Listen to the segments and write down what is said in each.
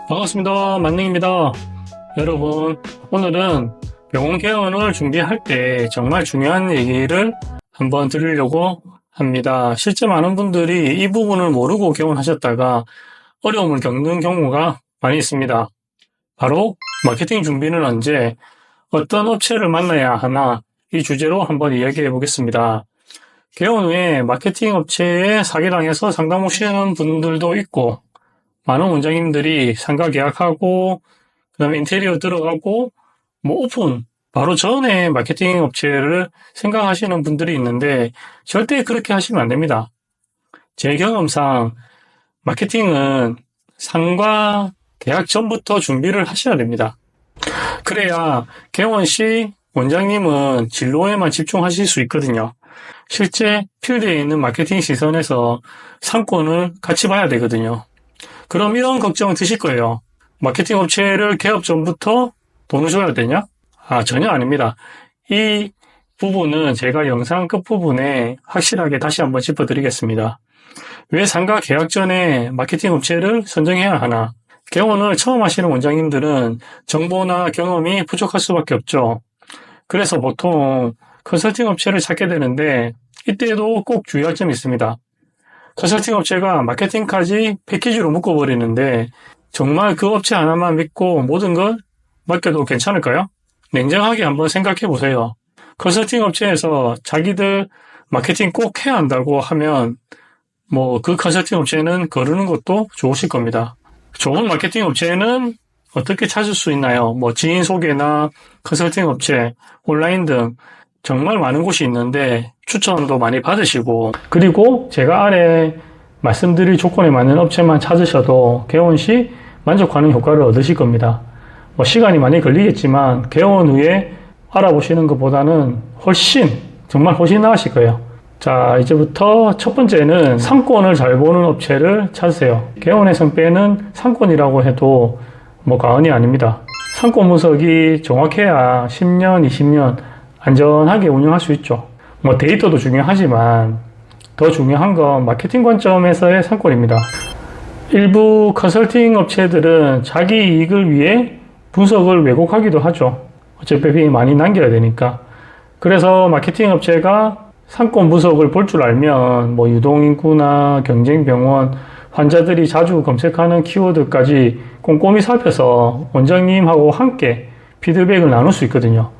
반갑습니다. 만능입니다. 여러분, 오늘은 병원 개원을 준비할 때 정말 중요한 얘기를 한번 드리려고 합니다. 실제 많은 분들이 이 부분을 모르고 개원하셨다가 어려움을 겪는 경우가 많이 있습니다. 바로 마케팅 준비는 언제, 어떤 업체를 만나야 하나, 이 주제로 한번 이야기해 보겠습니다. 개원 후에 마케팅 업체에 사기당해서 상담 오시는 분들도 있고, 많은 원장님들이 상가 계약하고 그다음에 인테리어 들어가고 오픈 바로 전에 마케팅 업체를 생각하시는 분들이 있는데 절대 그렇게 하시면 안 됩니다. 제 경험상 마케팅은 상가 계약 전부터 준비를 하셔야 됩니다. 그래야 개원 시 원장님은 진로에만 집중하실 수 있거든요. 실제 필드에 있는 마케팅 시선에서 상권을 같이 봐야 되거든요. 그럼 이런 걱정 드실 거예요. 마케팅 업체를 개업 전부터 돈을 줘야 되냐? 전혀 아닙니다. 이 부분은 제가 영상 끝부분에 확실하게 다시 한번 짚어드리겠습니다. 왜 상가 계약 전에 마케팅 업체를 선정해야 하나? 개원을 처음 하시는 원장님들은 정보나 경험이 부족할 수밖에 없죠. 그래서 보통 컨설팅 업체를 찾게 되는데 이때도 꼭 주의할 점이 있습니다. 컨설팅 업체가 마케팅까지 패키지로 묶어버리는데 정말 그 업체 하나만 믿고 모든 걸 맡겨도 괜찮을까요? 냉정하게 한번 생각해 보세요. 컨설팅 업체에서 자기들 마케팅 꼭 해야 한다고 하면 그 컨설팅 업체는 거르는 것도 좋으실 겁니다. 좋은 마케팅 업체는 어떻게 찾을 수 있나요? 지인 소개나 컨설팅 업체, 온라인 등 정말 많은 곳이 있는데 추천도 많이 받으시고, 그리고 제가 아래 말씀드릴 조건에 맞는 업체만 찾으셔도 개원 시 만족하는 효과를 얻으실 겁니다. 시간이 많이 걸리겠지만 개원 후에 알아보시는 것보다는 정말 훨씬 나으실 거예요. 자, 이제부터 첫 번째는 상권을 잘 보는 업체를 찾으세요. 개원의 성패는 상권이라고 해도 과언이 아닙니다. 상권 분석이 정확해야 10년, 20년 안전하게 운영할 수 있죠. 데이터도 중요하지만 더 중요한 건 마케팅 관점에서의 상권입니다. 일부 컨설팅 업체들은 자기 이익을 위해 분석을 왜곡하기도 하죠. 어차피 많이 남겨야 되니까. 그래서 마케팅 업체가 상권 분석을 볼 줄 알면 유동인구나 경쟁병원, 환자들이 자주 검색하는 키워드까지 꼼꼼히 살펴서 원장님하고 함께 피드백을 나눌 수 있거든요.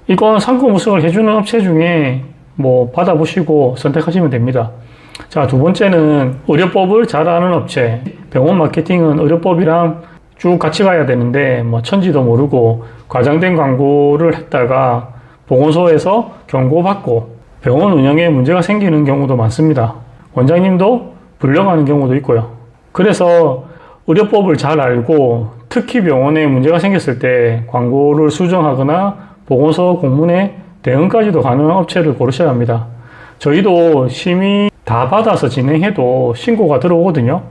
이건 상권 분석을 해주는 업체 중에 받아보시고 선택하시면 됩니다. 자, 두 번째는 의료법을 잘 아는 업체. 병원 마케팅은 의료법이랑 쭉 같이 가야 되는데 천지도 모르고 과장된 광고를 했다가 보건소에서 경고받고 병원 운영에 문제가 생기는 경우도 많습니다. 원장님도 불려가는 경우도 있고요. 그래서 의료법을 잘 알고 특히 병원에 문제가 생겼을 때 광고를 수정하거나 보건소 공문에 대응까지도 가능한 업체를 고르셔야 합니다. 저희도 심의 다 받아서 진행해도 신고가 들어오거든요.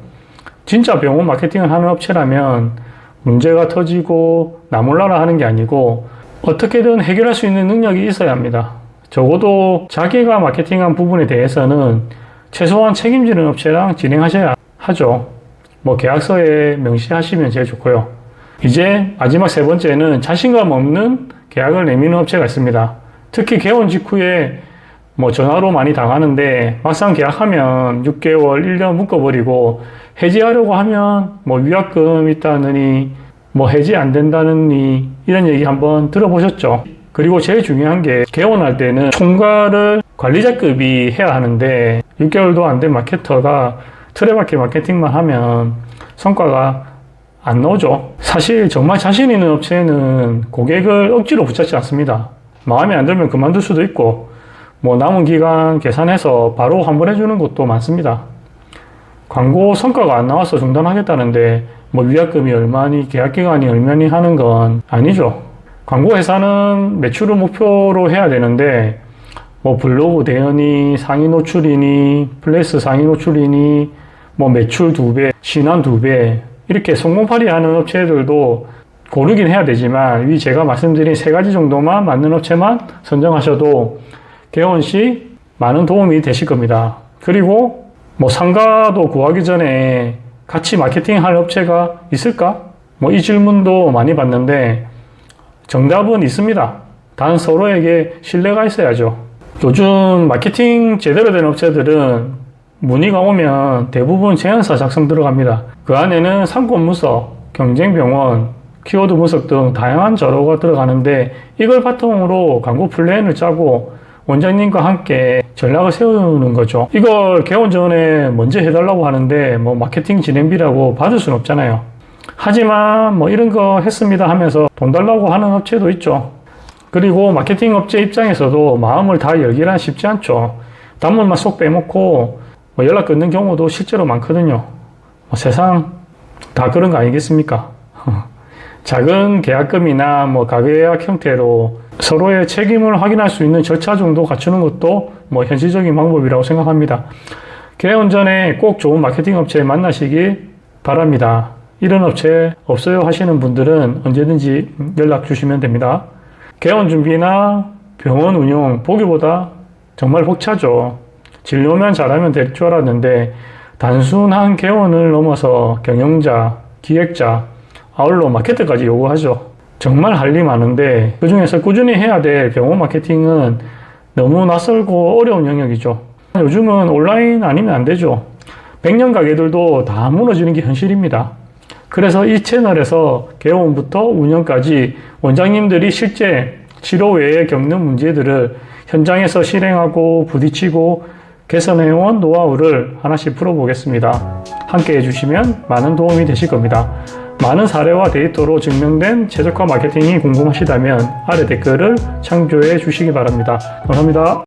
진짜 병원 마케팅을 하는 업체라면 문제가 터지고 나 몰라라 하는 게 아니고 어떻게든 해결할 수 있는 능력이 있어야 합니다. 적어도 자기가 마케팅한 부분에 대해서는 최소한 책임지는 업체랑 진행하셔야 하죠. 계약서에 명시하시면 제일 좋고요. 이제 마지막 세 번째는 자신감 없는 계약을 내미는 업체가 있습니다. 특히 개원 직후에 전화로 많이 당하는데 막상 계약하면 6개월, 1년 묶어버리고 해지하려고 하면 위약금 있다느니 해지 안 된다느니 이런 얘기 한번 들어보셨죠? 그리고 제일 중요한 게 개원할 때는 총괄을 관리자급이 해야 하는데 6개월도 안 된 마케터가 틀에박혀 마케팅만 하면 성과가 안 나오죠. 사실 정말 자신 있는 업체는 고객을 억지로 붙잡지 않습니다. 마음에 안 들면 그만둘 수도 있고 남은 기간 계산해서 바로 환불해주는 것도 많습니다. 광고 성과가 안 나와서 중단하겠다는데 위약금이 얼마니 계약기간이 얼마니 하는 건 아니죠. 광고 회사는 매출을 목표로 해야 되는데 블로그 대연이 상위 노출이니 플레이스 상위 노출이니 매출 2배, 신안 2배 이렇게 성공팔이 하는 업체들도 고르긴 해야 되지만 위 제가 말씀드린 세 가지 정도만 맞는 업체만 선정하셔도 개원 시 많은 도움이 되실 겁니다. 그리고 상가도 구하기 전에 같이 마케팅할 업체가 있을까? 뭐 이 질문도 많이 받는데 정답은 있습니다. 단 서로에게 신뢰가 있어야죠. 요즘 마케팅 제대로 된 업체들은 문의가 오면 대부분 제안서 작성 들어갑니다. 그 안에는 상권 분석, 경쟁 병원, 키워드 분석 등 다양한 자료가 들어가는데 이걸 바탕으로 광고 플랜을 짜고 원장님과 함께 전략을 세우는 거죠. 이걸 개원 전에 먼저 해달라고 하는데 뭐 마케팅 진행비라고 받을 수는 없잖아요. 하지만 뭐 이런 거 했습니다 하면서 돈 달라고 하는 업체도 있죠. 그리고 마케팅 업체 입장에서도 마음을 다 열기란 쉽지 않죠. 단물만 쏙 빼먹고 뭐 연락 끊는 경우도 실제로 많거든요. 뭐 세상 다 그런 거 아니겠습니까? 작은 계약금이나 뭐 가계약 형태로 서로의 책임을 확인할 수 있는 절차 정도 갖추는 것도 뭐 현실적인 방법이라고 생각합니다. 개원 전에 꼭 좋은 마케팅 업체 만나시길 바랍니다. 이런 업체 없어요 하시는 분들은 언제든지 연락 주시면 됩니다. 개원 준비나 병원 운영 보기보다 정말 벅차죠. 진료만 잘하면 될 줄 알았는데 단순한 개원을 넘어서 경영자, 기획자, 아울러 마케터까지 요구하죠. 정말 할 일이 많은데 그 중에서 꾸준히 해야 될 병원 마케팅은 너무 낯설고 어려운 영역이죠. 요즘은 온라인 아니면 안 되죠. 100년 가게들도 다 무너지는 게 현실입니다. 그래서 이 채널에서 개원부터 운영까지 원장님들이 실제 치료 외에 겪는 문제들을 현장에서 실행하고 부딪히고 개선해온 노하우를 하나씩 풀어보겠습니다. 함께 해주시면 많은 도움이 되실 겁니다. 많은 사례와 데이터로 증명된 최적화 마케팅이 궁금하시다면 아래 댓글을 참조해 주시기 바랍니다. 감사합니다.